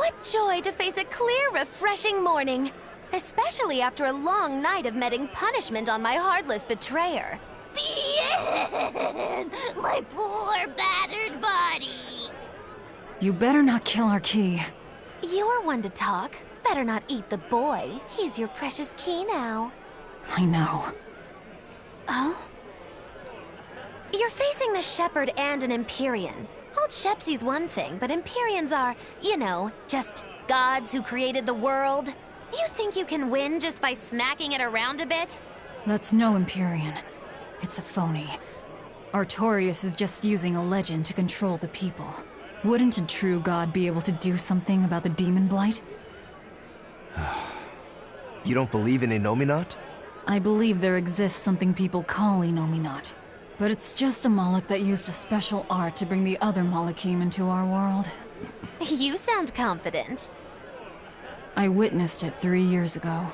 What joy to face a clear, refreshing morning. Especially after a long night of meting punishment on my heartless betrayer. My poor, battered body. You better not kill our key. You're one to talk. Better not eat the boy. He's your precious key now. I know. Oh? You're facing the Shepherd and an Empyrean. Old Shepsy's one thing, but Empyreans are, you know, just gods who created the world. You think you can win just by smacking it around a bit? That's no Empyrean. It's a phony. Artorias is just using a legend to control the people. Wouldn't a true god be able to do something about the demon blight? You don't believe in Innominat? I believe there exists something people call Innominat. But it's just a Moloch that used a special art to bring the other Molochim into our world. You sound confident. I witnessed it 3 years ago.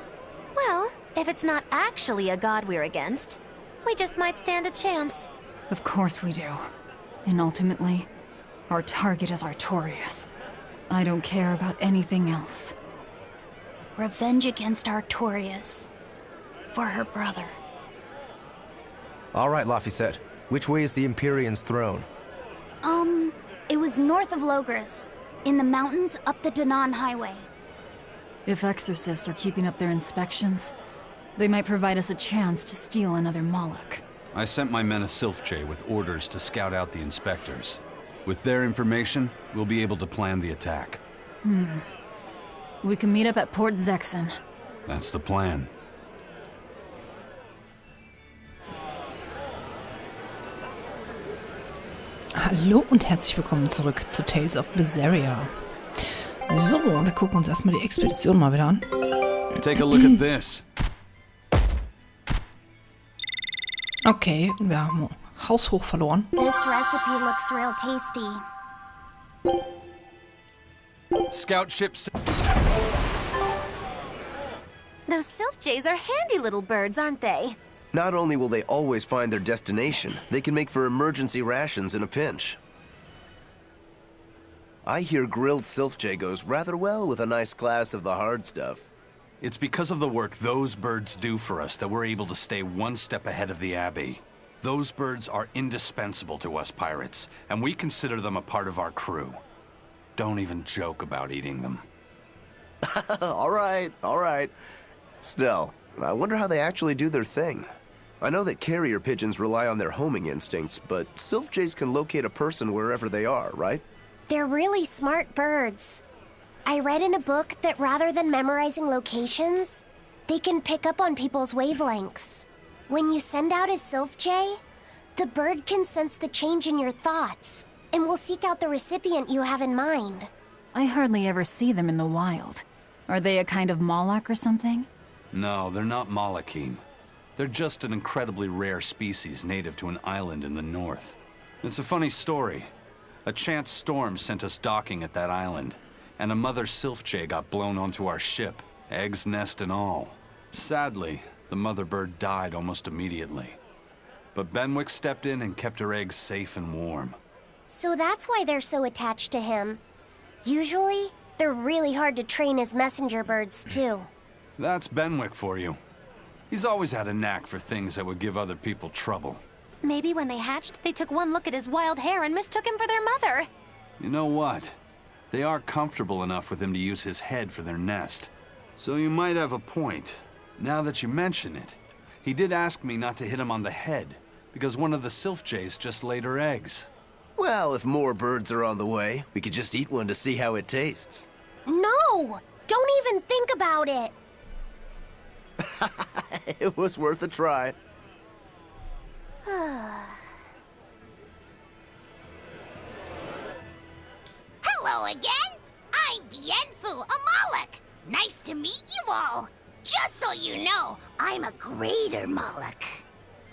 Well, if it's not actually a god we're against, we just might stand a chance. Of course we do. And ultimately, our target is Artorias. I don't care about anything else. Revenge against Artorias. For her brother. All right, Laphicet. Which way is the Empyrean's throne? It was north of Logris, in the mountains up the Danan Highway. If exorcists are keeping up their inspections, they might provide us a chance to steal another Moloch. I sent my men a Sylph-J with orders to scout out the inspectors. With their information, we'll be able to plan the attack. We can meet up at Port Zexen. That's the plan. Hallo und herzlich willkommen zurück zu Tales of Berseria. So, wir gucken uns erstmal die Expedition mal wieder an. Take a look at this. Okay, und wir haben haushoch verloren. This recipe looks real tasty. Scout ships. Those Sylph-Jays are handy little birds, aren't they? Not only will they always find their destination, they can make for emergency rations in a pinch. I hear grilled Sylph-J goes rather well with a nice glass of the hard stuff. It's because of the work those birds do for us that we're able to stay one step ahead of the Abbey. Those birds are indispensable to us pirates, and we consider them a part of our crew. Don't even joke about eating them. All right. Still, I wonder how they actually do their thing. I know that carrier pigeons rely on their homing instincts, but Sylph-Jays can locate a person wherever they are, right? They're really smart birds. I read in a book that rather than memorizing locations, they can pick up on people's wavelengths. When you send out a Sylph-J, the bird can sense the change in your thoughts and will seek out the recipient you have in mind. I hardly ever see them in the wild. Are they a kind of Moloch or something? No, they're not Molochim. They're just an incredibly rare species native to an island in the north. It's a funny story. A chance storm sent us docking at that island, and a mother Sylph-J got blown onto our ship, eggs, nest, and all. Sadly, the mother bird died almost immediately. But Benwick stepped in and kept her eggs safe and warm. So that's why they're so attached to him. Usually, they're really hard to train as messenger birds, too. That's Benwick for you. He's always had a knack for things that would give other people trouble. Maybe when they hatched, they took one look at his wild hair and mistook him for their mother. You know what? They are comfortable enough with him to use his head for their nest. So you might have a point. Now that you mention it, he did ask me not to hit him on the head, because one of the Sylph-Jays just laid her eggs. Well, if more birds are on the way, we could just eat one to see how it tastes. No! Don't even think about it! It was worth a try. Hello again! I'm Bienfu, a Moloch. Nice to meet you all. Just so you know, I'm a greater Moloch.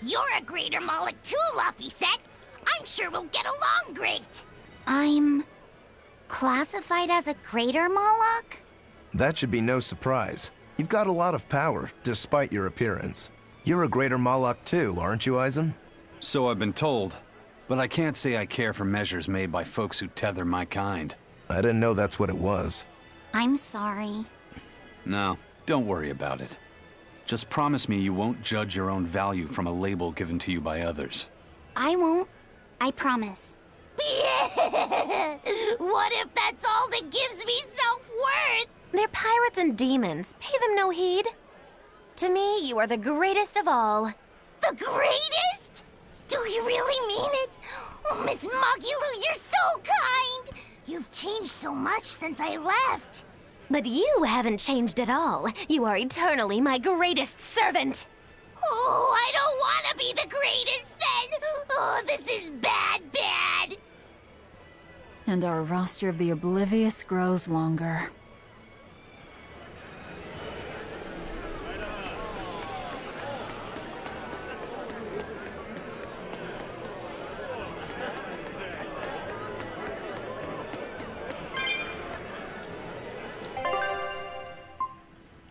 You're a greater Moloch too, Laphicet. I'm sure we'll get along great. I'm classified as a greater Moloch? That should be no surprise. You've got a lot of power, despite your appearance. You're a greater Moloch too, aren't you, Eisen? So I've been told, but I can't say I care for measures made by folks who tether my kind. I didn't know that's what it was. I'm sorry. No, don't worry about it. Just promise me you won't judge your own value from a label given to you by others. I won't. I promise. What if that's all that gives me self-worth? They're pirates and demons. Pay them no heed. To me, you are the greatest of all. The greatest? Do you really mean it? Oh, Miss Mogulu, you're so kind! You've changed so much since I left. But you haven't changed at all. You are eternally my greatest servant. Oh, I don't want to be the greatest then! Oh, this is bad. And our roster of the oblivious grows longer.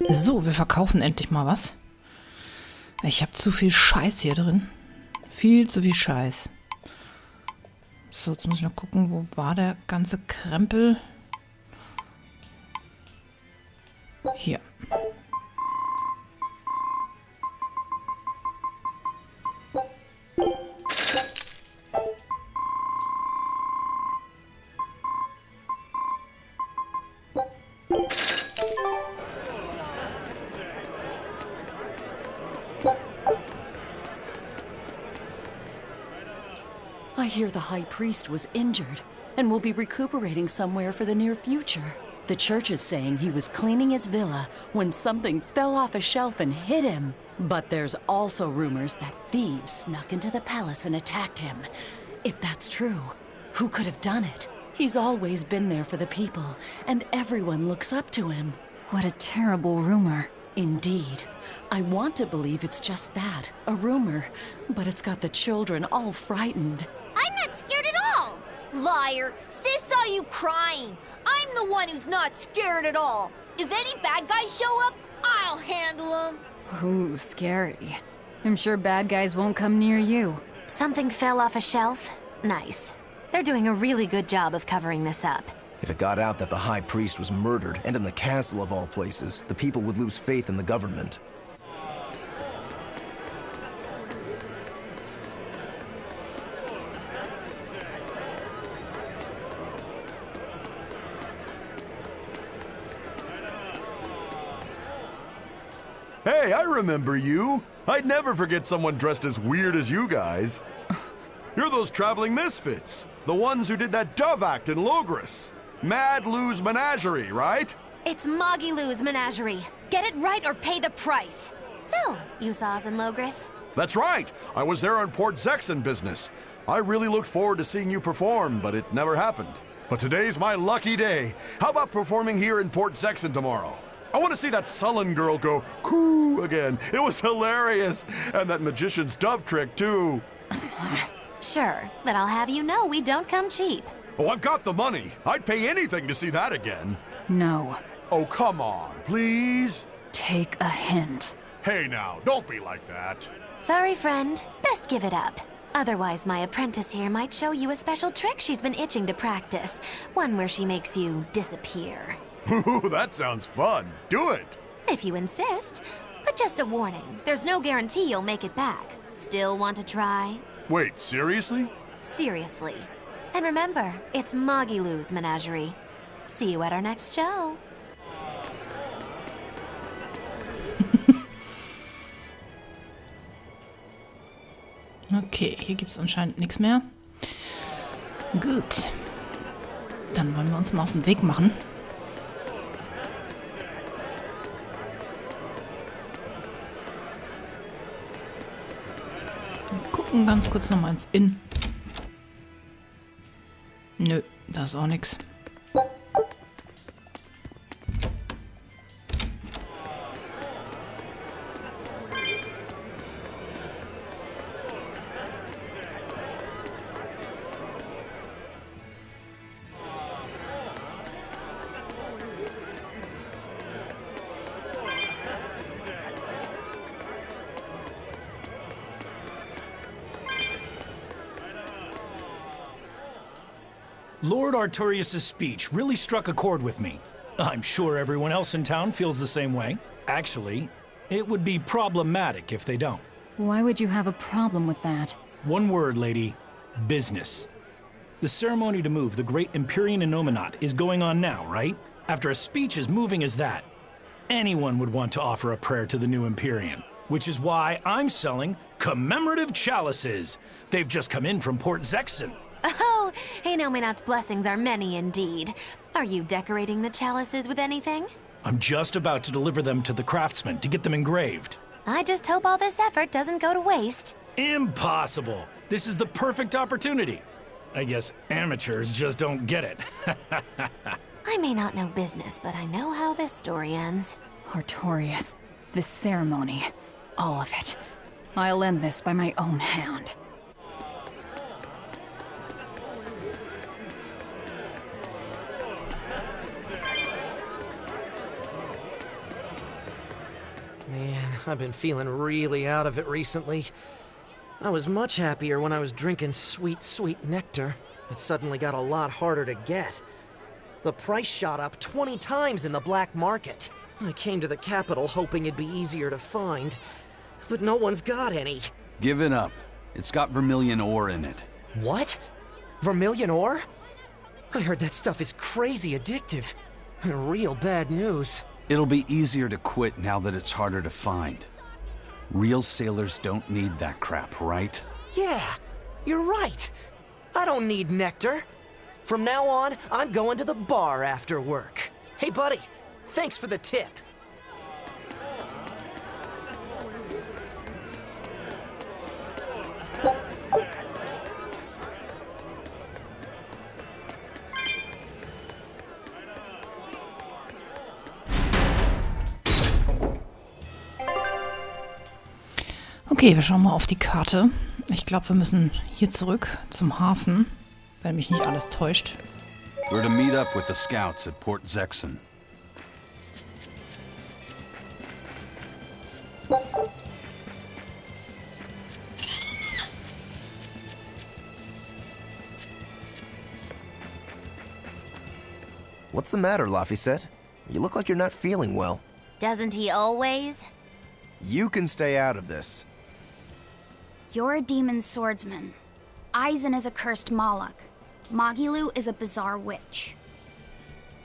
So, wir verkaufen endlich mal was. Ich habe zu viel Scheiß hier drin. Viel zu viel Scheiß. So, jetzt muss ich noch gucken, wo war der ganze Krempel? Hier. I hear the high priest was injured and will be recuperating somewhere for the near future. The church is saying he was cleaning his villa when something fell off a shelf and hit him. But there's also rumors that thieves snuck into the palace and attacked him. If that's true, who could have done it? He's always been there for the people, and everyone looks up to him. What a terrible rumor. Indeed. I want to believe it's just that, a rumor, but it's got the children all frightened. I'm not scared at all. Liar! Sis saw you crying. I'm the one who's not scared at all. If any bad guys show up, I'll handle them. Ooh, scary. I'm sure bad guys won't come near you. Something fell off a shelf? Nice. They're doing a really good job of covering this up. If it got out that the High Priest was murdered, and in the castle of all places, the people would lose faith in the government. Hey, I remember you. I'd never forget someone dressed as weird as you guys. You're those traveling misfits. The ones who did that dove act in Logris. Mad Lou's Menagerie, right? It's Moggylou's Menagerie. Get it right or pay the price. So, you saw us in Logris? That's right. I was there on Port Zexon business. I really looked forward to seeing you perform, but it never happened. But today's my lucky day. How about performing here in Port Zexon tomorrow? I want to see that sullen girl go coo again. It was hilarious. And that magician's dove trick, too. Sure, but I'll have you know we don't come cheap. Oh, I've got the money. I'd pay anything to see that again. No. Oh, come on, please. Take a hint. Hey now, don't be like that. Sorry, friend. Best give it up. Otherwise, my apprentice here might show you a special trick she's been itching to practice. One where she makes you disappear. Ooh, that sounds fun. Do it. If you insist. But just a warning, there's no guarantee you'll make it back. Still want to try? Wait, seriously? Seriously. And remember, it's Moggylou's Menagerie. See you at our next show. Okay, hier gibt es anscheinend nichts mehr. Gut. Dann wollen wir uns mal auf den Weg machen. Wir gucken ganz kurz nochmal ins Inn. Nö, da ist auch nichts. Lord Artorius' speech really struck a chord with me. I'm sure everyone else in town feels the same way. Actually, it would be problematic if they don't. Why would you have a problem with that? One word, lady. Business. The ceremony to move the great Empyrean Innominat is going on now, right? After a speech as moving as that, anyone would want to offer a prayer to the new Empyrean, which is why I'm selling commemorative chalices. They've just come in from Port Zexon. Oh, Innominat's blessings are many indeed. Are you decorating the chalices with anything? I'm just about to deliver them to the craftsman to get them engraved. I just hope all this effort doesn't go to waste. Impossible! This is the perfect opportunity. I guess amateurs just don't get it. I may not know business, but I know how this story ends. Artorias, this ceremony, all of it. I'll end this by my own hand. Man, I've been feeling really out of it recently. I was much happier when I was drinking sweet, sweet nectar. It suddenly got a lot harder to get. The price shot up 20 times in the black market. I came to the capital hoping it'd be easier to find, but no one's got any. Give it up. It's got vermilion ore in it. What? Vermilion ore? I heard that stuff is crazy addictive. Real bad news. It'll be easier to quit now that it's harder to find. Real sailors don't need that crap, right? Yeah, you're right. I don't need nectar. From now on, I'm going to the bar after work. Hey, buddy, thanks for the tip. Okay, wir schauen mal auf die Karte. Ich glaube, wir müssen hier zurück zum Hafen, wenn mich nicht alles täuscht. We're to meet up with the scouts at Port Zexon. What's the matter, Laphicet? You look like you're not feeling well. Doesn't he always? You can stay out of this. You're a demon swordsman. Eisen is a cursed Moloch. Magilu is a bizarre witch.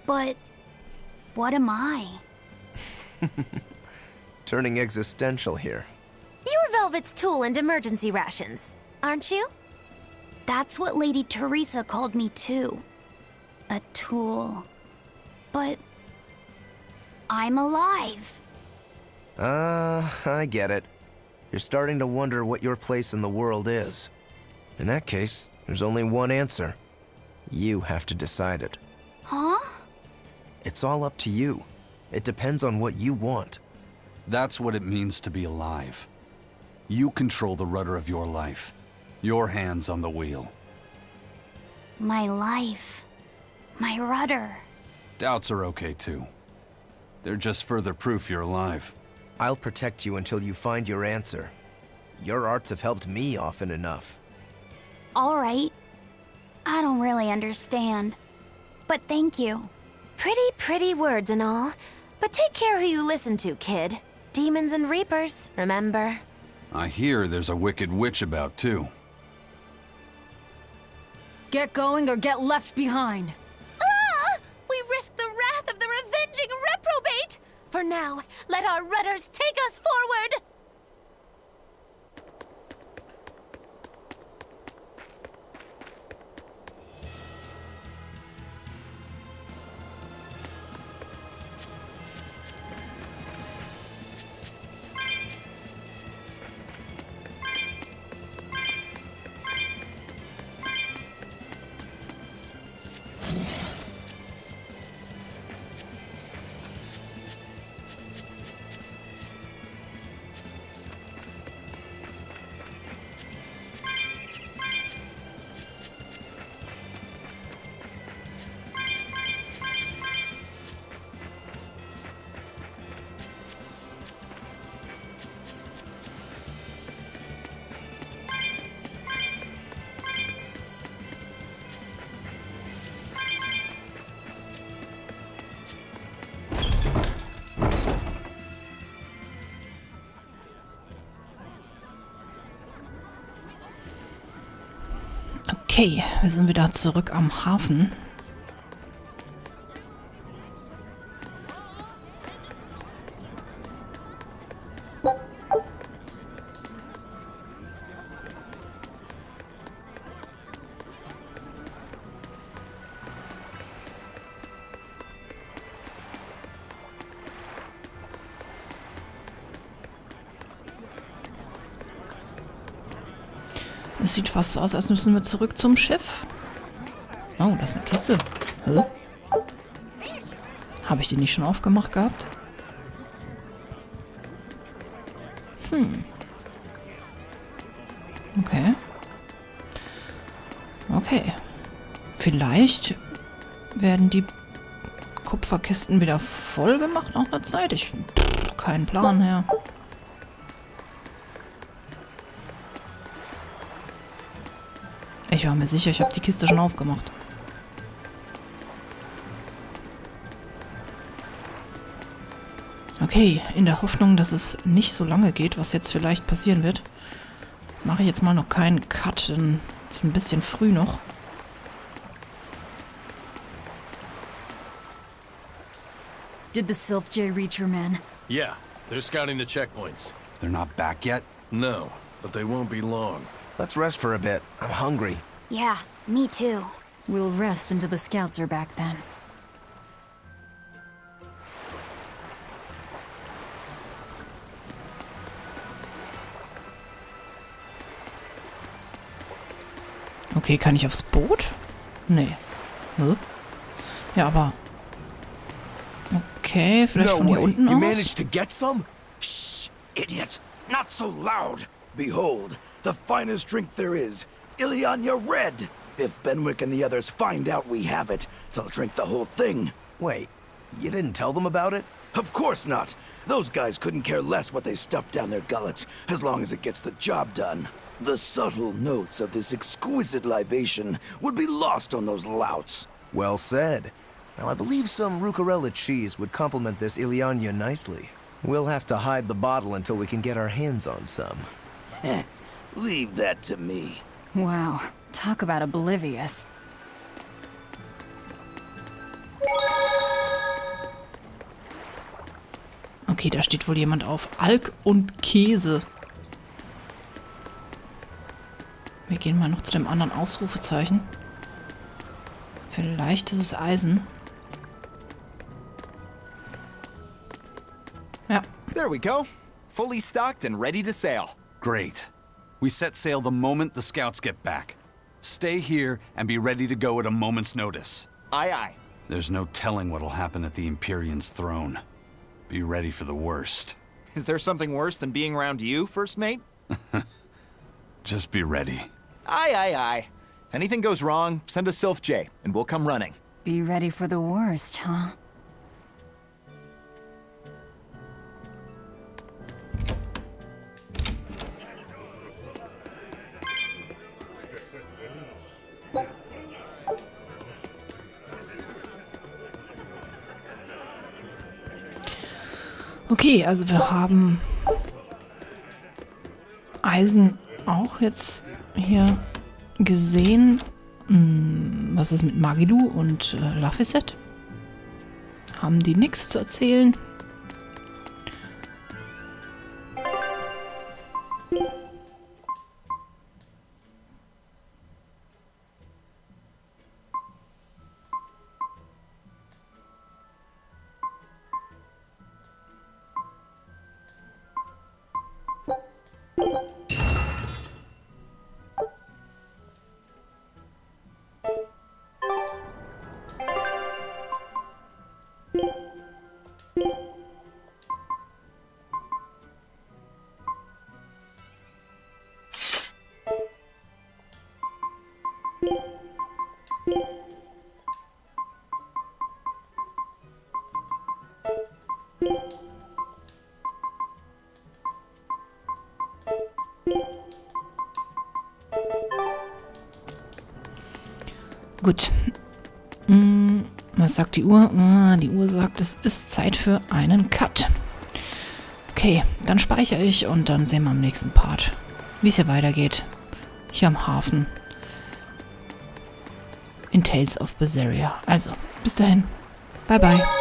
But what am I? Turning existential here. You're Velvet's tool and emergency rations, aren't you? That's what Lady Teresa called me too. A tool. But I'm alive. I get it. You're starting to wonder what your place in the world is. In that case, there's only one answer. You have to decide it. Huh? It's all up to you. It depends on what you want. That's what it means to be alive. You control the rudder of your life. Your hands on the wheel. My life. My rudder. Doubts are okay too. They're just further proof you're alive. I'll protect you until you find your answer. Your arts have helped me often enough. All right. I don't really understand. But thank you. Pretty words and all. But take care who you listen to, kid. Demons and reapers, remember? I hear there's a wicked witch about too. Get going or get left behind. Ah! We risk the wrath of the revenging reprobate! For now, let our rudders take us forward! Okay, wir sind wieder zurück am Hafen. Es sieht fast so aus, als müssen wir zurück zum Schiff. Oh, da ist eine Kiste. Hä? Habe ich die nicht schon aufgemacht gehabt? Okay. Okay. Vielleicht werden die Kupferkisten wieder voll gemacht nach einer Zeit. Keinen Plan, ja. Ich war mir sicher, ich habe die Kiste schon aufgemacht. Okay, in der Hoffnung, dass es nicht so lange geht, was jetzt vielleicht passieren wird, mache ich jetzt mal noch keinen Cut, denn es ist ein bisschen früh noch. Did the Sylph J reach your men? Yeah, they're scouting the checkpoints. They're not back yet? No, but they won't be long. Let's rest for a bit. I'm hungry. Yeah, me too. We'll rest until the scouts are back then. Okay, kann ich aufs Boot? Nee. Hm? Ja, aber... Okay, vielleicht von hier unten aus? You managed to get some? Shh, idiot! Not so loud! Behold, the finest drink there is, Ileana Red! If Benwick and the others find out we have it, they'll drink the whole thing. Wait, you didn't tell them about it? Of course not. Those guys couldn't care less what they stuff down their gullets, as long as it gets the job done. The subtle notes of this exquisite libation would be lost on those louts. Well said. Now, I believe some Rucarella cheese would complement this Ileana nicely. We'll have to hide the bottle until we can get our hands on some. Leave that to me. Wow, talk about oblivious. Okay, da steht wohl jemand auf. Alk und Käse. Wir gehen mal noch zu dem anderen Ausrufezeichen. Vielleicht ist es Eisen. Ja. There we go. Fully stocked and ready to sail. Great. We set sail the moment the scouts get back. Stay here and be ready to go at a moment's notice. Aye, aye. There's no telling what'll happen at the Empyrean's throne. Be ready for the worst. Is there something worse than being around you, First Mate? Just be ready. Aye, aye, aye. If anything goes wrong, send a Sylph J, and we'll come running. Be ready for the worst, huh? Okay, also wir haben Eisen auch jetzt hier gesehen. Was ist mit Magilu und Laphicet? Haben die nichts zu erzählen? Gut. Was sagt die Uhr? Die Uhr sagt, es ist Zeit für einen Cut. Okay, dann speichere ich und dann sehen wir am nächsten Part, wie es hier weitergeht. Hier am Hafen. in Tales of Berseria. Also, bis dahin. Bye bye.